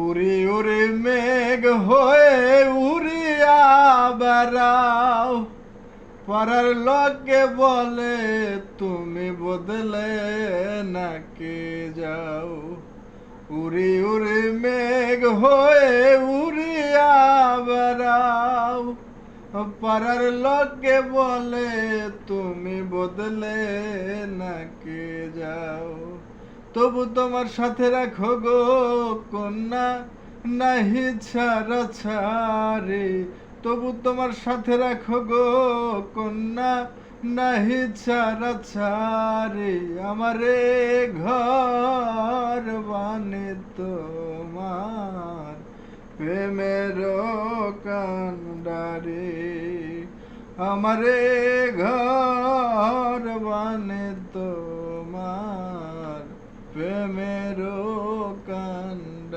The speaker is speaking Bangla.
উড়ি উড়ি মেঘ হয়ে উড়িয়া বেড়াও, পাড়ার লোকে বলে তুমি বদলে নাকি যাও। উড়ি উড়ি মেঘ হয়ে উড়িয়া বেড়াও, পাড়ার লোকে বলে তুমি বদলে নাকি যাও। তবু তোমার সাথে রাখো গো কন্যা, নাহি ছাড়া ছাড়ি। তবু তোমার সাথে রাখো গো কন্যা, নাহি ছাড়া ছাড়ি। আমারে ঘর বানে তোমার প্রেমের কান্ডারে। আমারে ঘর বানে